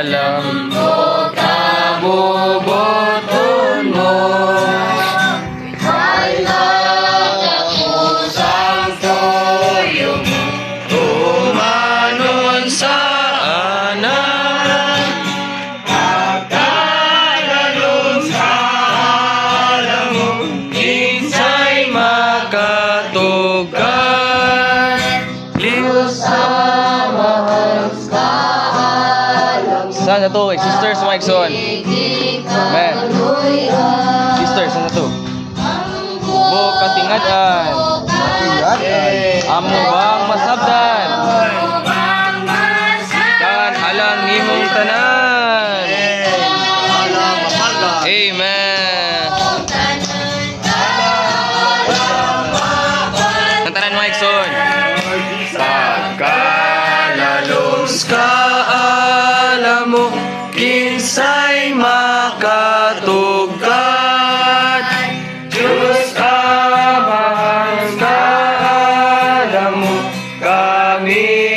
alam mo kabubuton mo. Ay nagkapusang tuyo mo, tumanon sa anak. Pagkalalong sa alam mo, kinsay makatugan. Diyos sa mahal ka alam mo. Saan na to? Sisters, Mike Son. Man. Sisters, saan na to? Katingadan. Amo bang masabdan? Dan alang imong tanan. Amen. Kantaran Mike Son. Pagkalalong ka alam mo, kinsay makatugan. Diyos amang ka alam mo, kami